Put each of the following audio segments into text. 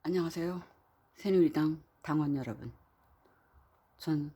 안녕하세요. 새누리당 당원 여러분. 전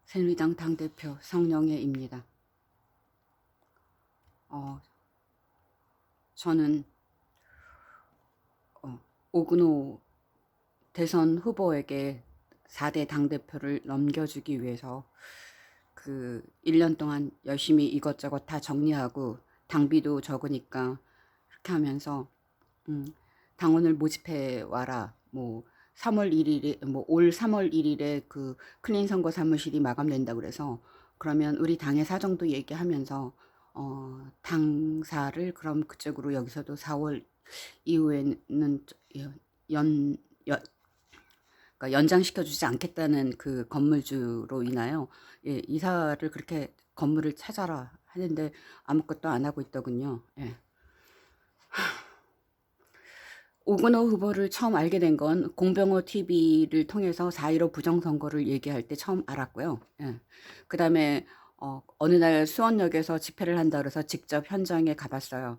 새누리당 당대표 성영애입니다. 저는 오근호 대선 후보에게 4대 당대표를 넘겨주기 위해서 1년 동안 열심히 이것저것 다 정리하고 당비도 적으니까 그렇게 하면서 당원을 모집해 와라. 뭐 3월 1일에 올 3월 1일에 그 클린 선거 사무실이 마감된다 그래서 그러면 우리 당의 사정도 얘기하면서 당사를 그럼 그쪽으로 여기서도 4월 이후에는 연, 연 그러니까 연장시켜 주지 않겠다는 그 건물주로 인하여 이사를 그렇게 건물을 찾아라 하는데 아무것도 안 하고 있더군요. 오근호 후보를 처음 알게 된 건 공병호 TV를 통해서 4.15 부정선거를 얘기할 때 처음 알았고요. 그 다음에 어느 날 수원역에서 집회를 한다 그래서 직접 현장에 가봤어요.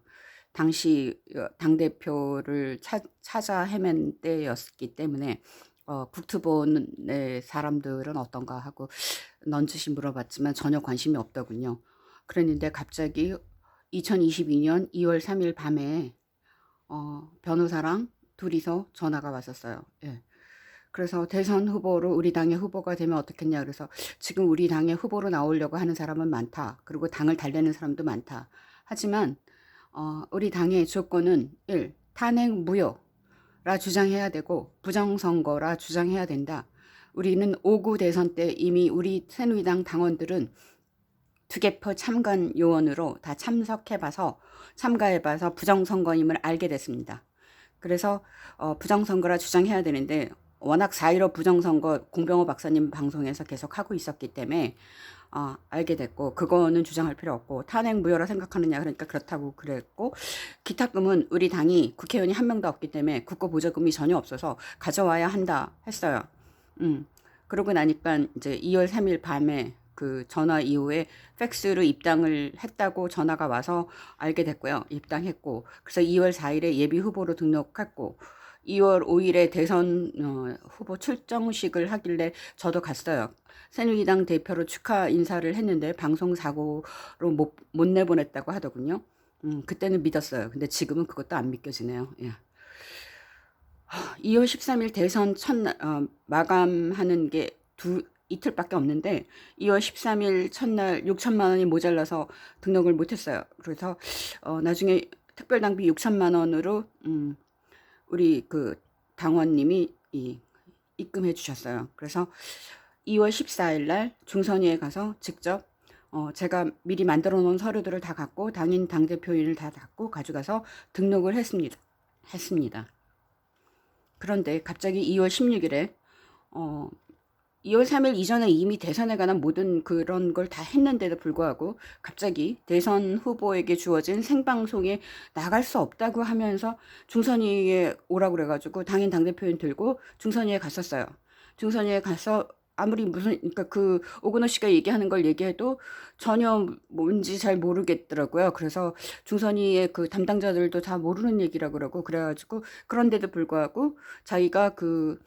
당시 당대표를 찾아 헤맨 때였기 때문에 국토본의 사람들은 어떤가 하고 넌지시 물어봤지만 전혀 관심이 없더군요. 그랬는데 갑자기 2022년 2월 3일 밤에 변호사랑 둘이서 전화가 왔었어요. 그래서 대선 후보로 우리 당의 후보가 되면 어떻겠냐 그래서 지금 우리 당의 후보로 나오려고 하는 사람은 많다. 그리고 당을 달래는 사람도 많다. 하지만 우리 당의 조건은 1. 탄핵 무효라 주장해야 되고 부정선거라 주장해야 된다. 우리는 5구 대선 때 이미 우리 새누리당 당원들은 투개표 참관 요원으로 다 참가해봐서 부정선거임을 알게 됐습니다. 그래서 부정선거라 주장해야 되는데 워낙 4.15 부정선거 공병호 박사님 방송에서 계속 하고 있었기 때문에 알게 됐고 그거는 주장할 필요 없고 탄핵 무효라 생각하느냐 그러니까 그렇다고 그랬고 기탁금은 우리 당이 국회의원이 한 명도 없기 때문에 국고 보조금이 전혀 없어서 가져와야 한다 했어요. 그러고 나니까 이제 2월 3일 밤에 그 전화 이후에 팩스로 입당을 했다고 전화가 와서 알게 됐고요. 입당했고 그래서 2월 4일에 예비 후보로 등록했고 2월 5일에 대선 후보 출정식을 하길래 저도 갔어요. 새누리당 대표로 축하 인사를 했는데 방송 사고로 못 내보냈다고 하더군요. 그때는 믿었어요. 근데 지금은 그것도 안 믿겨지네요. 2월 13일 대선 첫날 마감하는 게 이틀밖에 없는데 2월 13일 첫날 6천만 원이 모자라서 등록을 못했어요. 그래서 나중에 특별당비 6천만 원으로 우리 그 당원님이 입금해 주셨어요. 그래서 2월 14일 날 중선위에 가서 직접 제가 미리 만들어 놓은 서류들을 다 갖고 당인 당대표인을 다 갖고 가져가서 등록을 했습니다. 그런데 갑자기 2월 16일에 2월 3일 이전에 이미 대선에 관한 모든 그런 걸 다 했는데도 불구하고 갑자기 대선 후보에게 주어진 생방송에 나갈 수 없다고 하면서 중선위에 오라고 그래가지고 당인 당대표인 들고 중선위에 갔었어요. 중선위에 가서 아무리 그러니까 그 오근호 씨가 얘기하는 걸 얘기해도 전혀 뭔지 잘 모르겠더라고요. 그래서 중선위의 그 담당자들도 다 모르는 얘기라고 그러고 그래가지고 그런데도 불구하고 자기가 그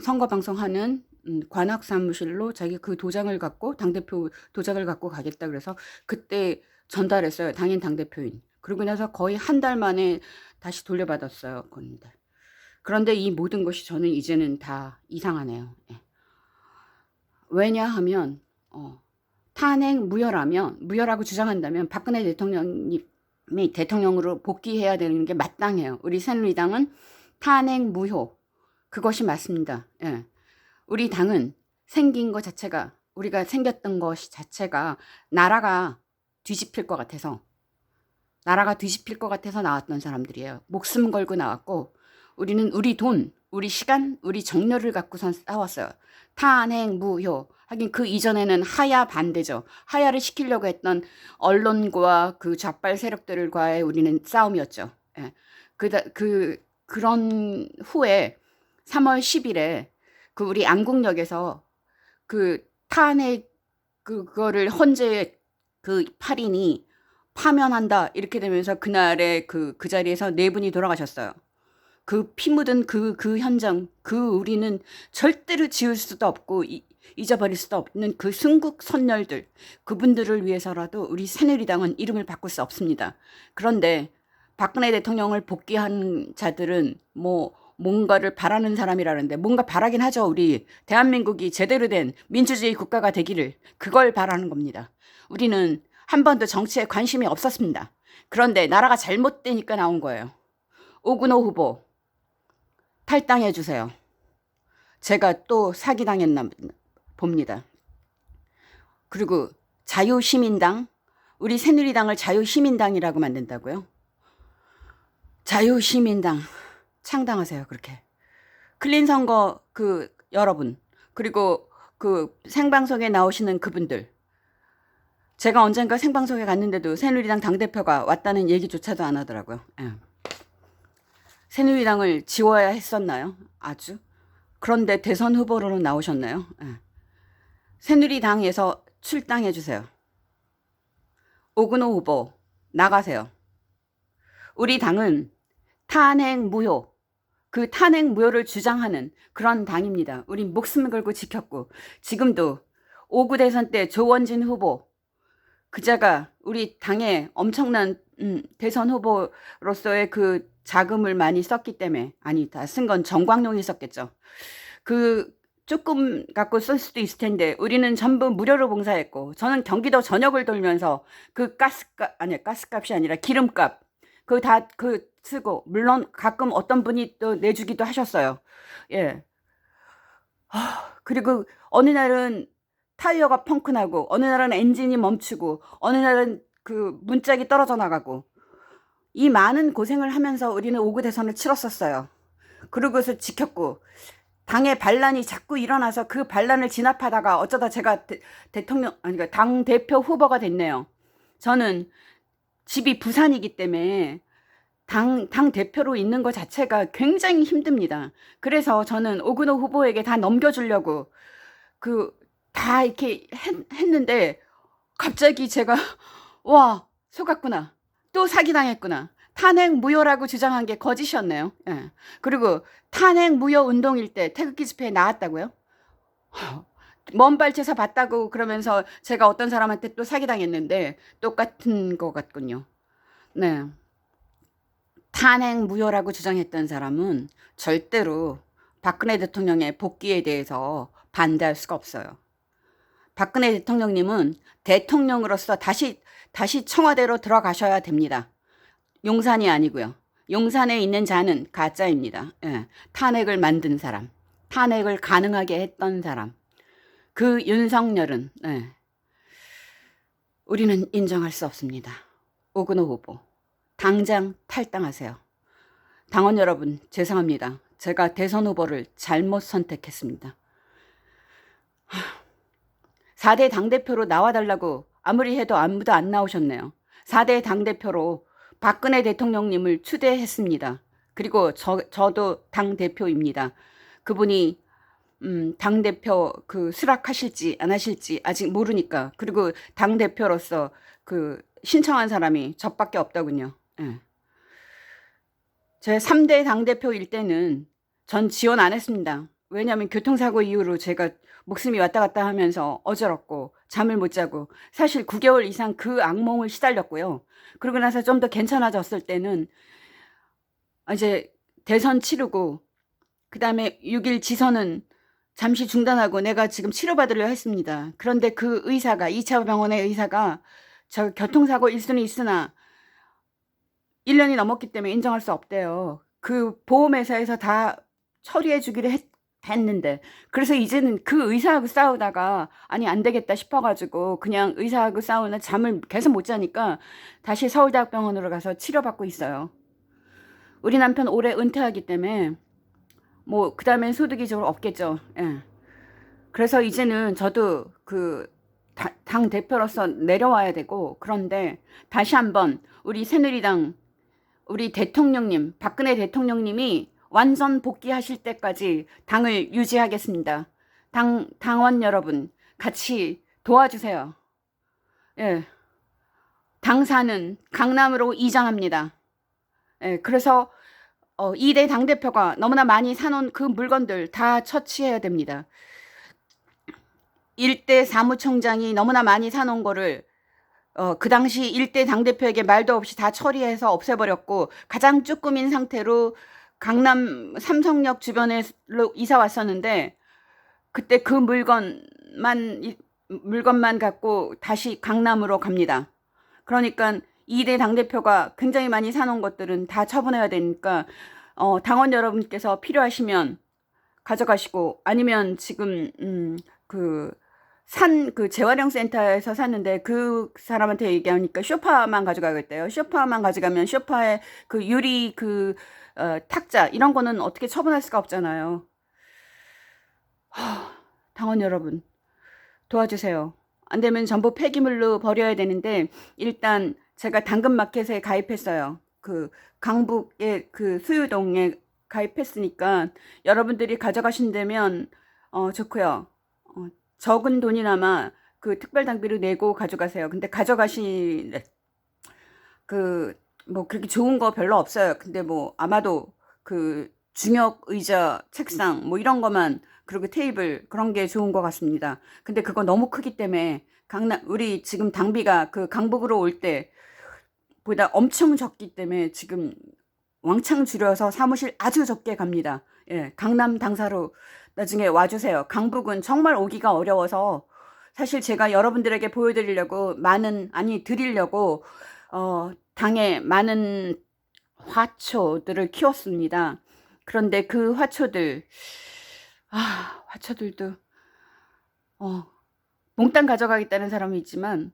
선거 방송하는 관악 사무실로 자기 그 도장을 갖고 당대표 도장을 갖고 가겠다 그래서 그때 전달했어요. 당인 당대표인. 그러고 나서 거의 한 달 만에 다시 돌려받았어요. 그런데 이 모든 것이 저는 이제는 다 이상하네요. 왜냐하면 탄핵 무효라고 주장한다면 박근혜 대통령이 대통령으로 복귀해야 되는 게 마땅해요. 우리 새누리당은 탄핵 무효 그것이 맞습니다. 우리 당은 생긴 것 자체가 우리가 생겼던 것이 자체가 나라가 뒤집힐 것 같아서 나왔던 사람들이에요. 목숨 걸고 나왔고 우리는 우리 돈, 우리 시간, 우리 정열을 갖고선 싸웠어요. 탄핵 무효. 하긴 그 이전에는 하야 반대죠. 하야를 시키려고 했던 언론과 그 좌빨 세력들과의 우리는 싸움이었죠. 그런 후에 3월 10일에 그 우리 안국역에서 그 탄핵 그거를 헌재 그 8인이 파면한다 이렇게 되면서 그날에 그 자리에서 4분이 돌아가셨어요. 그 피 묻은 그 현장, 그 우리는 절대로 지울 수도 없고 잊어버릴 수도 없는 그 순국 선열들, 그분들을 위해서라도 우리 새누리당은 이름을 바꿀 수 없습니다. 그런데 박근혜 대통령을 복귀한 자들은 뭔가를 바라는 사람이라는데, 뭔가 바라긴 하죠. 우리 대한민국이 제대로 된 민주주의 국가가 되기를, 그걸 바라는 겁니다. 우리는 한 번도 정치에 관심이 없었습니다. 그런데 나라가 잘못되니까 나온 거예요. 오근호 후보 탈당해 주세요. 제가 또 사기당했나 봅니다. 그리고 자유시민당, 우리 새누리당을 자유시민당이라고 만든다고요? 자유시민당 창당하세요. 그렇게 클린 선거 여러분, 그리고 그 생방송에 나오시는 그분들, 제가 언젠가 생방송에 갔는데도 새누리당 당대표가 왔다는 얘기조차도 안 하더라고요. 예. 새누리당을 지워야 했었나요? 아주. 그런데 대선 후보로 나오셨나요? 예. 새누리당에서 출당해 주세요. 오근호 후보 나가세요. 우리 당은 탄핵 무효, 그 탄핵 무효를 주장하는 그런 당입니다. 우린 목숨을 걸고 지켰고, 지금도 5구 대선 때 조원진 후보, 그자가 우리 당의 엄청난 대선 후보로서의 그 자금을 많이 썼기 때문에, 아니, 다 쓴 건 정광용이 썼겠죠. 그 조금 갖고 쓸 수도 있을 텐데 우리는 전부 무료로 봉사했고, 저는 경기도 전역을 돌면서 그 가스값이 아니라 기름값 다 쓰고, 물론 가끔 어떤 분이 또 내주기도 하셨어요. 예. 그리고 어느 날은 타이어가 펑크나고, 어느 날은 엔진이 멈추고, 어느 날은 그 문짝이 떨어져 나가고, 이 많은 고생을 하면서 우리는 5구 대선을 치렀었어요. 그러고서 지켰고, 당의 반란이 자꾸 일어나서 그 반란을 진압하다가 어쩌다 제가 당 대표 후보가 됐네요. 저는 집이 부산이기 때문에 당 대표로 있는 것 자체가 굉장히 힘듭니다. 그래서 저는 오근호 후보에게 다 넘겨주려고 다 이렇게 했는데, 갑자기 제가 와, 속았구나, 또 사기당했구나, 탄핵 무효라고 주장한 게 거짓이었네요. 예. 그리고 탄핵 무효 운동일 때 태극기 집회에 나왔다고요? 먼 발치에서 봤다고 그러면서 제가 어떤 사람한테 또 사기당했는데 똑같은 것 같군요. 네. 탄핵 무효라고 주장했던 사람은 절대로 박근혜 대통령의 복귀에 대해서 반대할 수가 없어요. 박근혜 대통령님은 대통령으로서 다시 청와대로 들어가셔야 됩니다. 용산이 아니고요. 용산에 있는 자는 가짜입니다. 예. 탄핵을 만든 사람, 탄핵을 가능하게 했던 사람, 그 윤석열은 우리는 인정할 수 없습니다. 오근호 후보 당장 탈당하세요. 당원 여러분, 죄송합니다. 제가 대선 후보를 잘못 선택했습니다. 4대 당대표로 나와달라고 아무리 해도 아무도 안 나오셨네요. 4대 당대표로 박근혜 대통령님을 추대했습니다. 그리고 저도 당대표입니다. 그분이 당대표 수락하실지 안 하실지 아직 모르니까. 그리고 당대표로서 신청한 사람이 저밖에 없더군요. 예. 제 3대 당대표일 때는 전 지원 안 했습니다. 왜냐하면 교통사고 이후로 제가 목숨이 왔다 갔다 하면서 어지럽고 잠을 못 자고 사실 9개월 이상 그 악몽을 시달렸고요. 그러고 나서 좀 더 괜찮아졌을 때는 이제 대선 치르고 그 다음에 6일 지선은 잠시 중단하고 내가 지금 치료받으려 했습니다. 그런데 그 의사가, 2차 병원의 의사가 저 교통사고 일순이 있으나 1년이 넘었기 때문에 인정할 수 없대요. 그 보험회사에서 다 처리해 주기로 했는데, 그래서 이제는 그 의사하고 싸우다가 아니 안 되겠다 싶어가지고 그냥 의사하고 싸우는 잠을 계속 못 자니까 다시 서울대학병원으로 가서 치료받고 있어요. 우리 남편 올해 은퇴하기 때문에 그 다음엔 소득이 좀 없겠죠. 예. 그래서 이제는 저도 당 대표로서 내려와야 되고, 그런데 다시 한번 우리 새누리당, 우리 대통령님, 박근혜 대통령님이 완전 복귀하실 때까지 당을 유지하겠습니다. 당원 여러분, 같이 도와주세요. 예. 당사는 강남으로 이전합니다. 예. 그래서 이대 당대표가 너무나 많이 사놓은 그 물건들 다 처치해야 됩니다. 일대 사무총장이 너무나 많이 사놓은 거를 그 당시 일대 당대표에게 말도 없이 다 처리해서 없애버렸고, 가장 쭈꾸민 상태로 강남 삼성역 주변에 이사 왔었는데, 그때 그 물건만 갖고 다시 강남으로 갑니다. 그러니까 2대 당대표가 굉장히 많이 사놓은 것들은 다 처분해야 되니까 당원 여러분께서 필요하시면 가져가시고, 아니면 지금 그 재활용 센터에서 샀는데 그 사람한테 얘기하니까 소파만 가져가겠대요. 소파만 가져가면 소파에 그 유리 탁자 이런 거는 어떻게 처분할 수가 없잖아요. 당원 여러분 도와주세요. 안 되면 전부 폐기물로 버려야 되는데, 일단 제가 당근마켓에 가입했어요. 그 강북의 그 수유동에 가입했으니까 여러분들이 가져가신다면 좋고요. 적은 돈이나마 그 특별당비를 내고 가져가세요. 근데 뭐 그렇게 좋은 거 별로 없어요. 근데 뭐 아마도 그 중역 의자, 책상 뭐 이런 거만, 그리고 테이블 그런 게 좋은 것 같습니다. 근데 그거 너무 크기 때문에 우리 지금 당비가 그 강북으로 올 때보다 엄청 적기 때문에 지금 왕창 줄여서 사무실 아주 적게 갑니다. 예, 강남 당사로 나중에 와주세요. 강북은 정말 오기가 어려워서, 사실 제가 여러분들에게 보여드리려고 드리려고 당에 많은 화초들을 키웠습니다. 그런데 그 화초들도 몽땅 가져가겠다는 사람이 있지만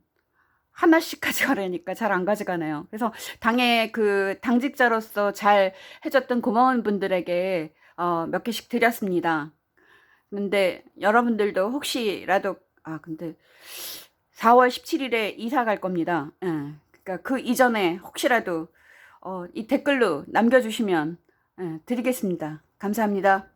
하나씩 가져가려니까 잘 안 가져가네요. 그래서 당의 그 당직자로서 잘 해줬던 고마운 분들에게 몇 개씩 드렸습니다. 근데 여러분들도 혹시라도, 근데 4월 17일에 이사 갈 겁니다. 예. 그러니까 그 이전에 혹시라도 이 댓글로 남겨주시면 드리겠습니다. 감사합니다.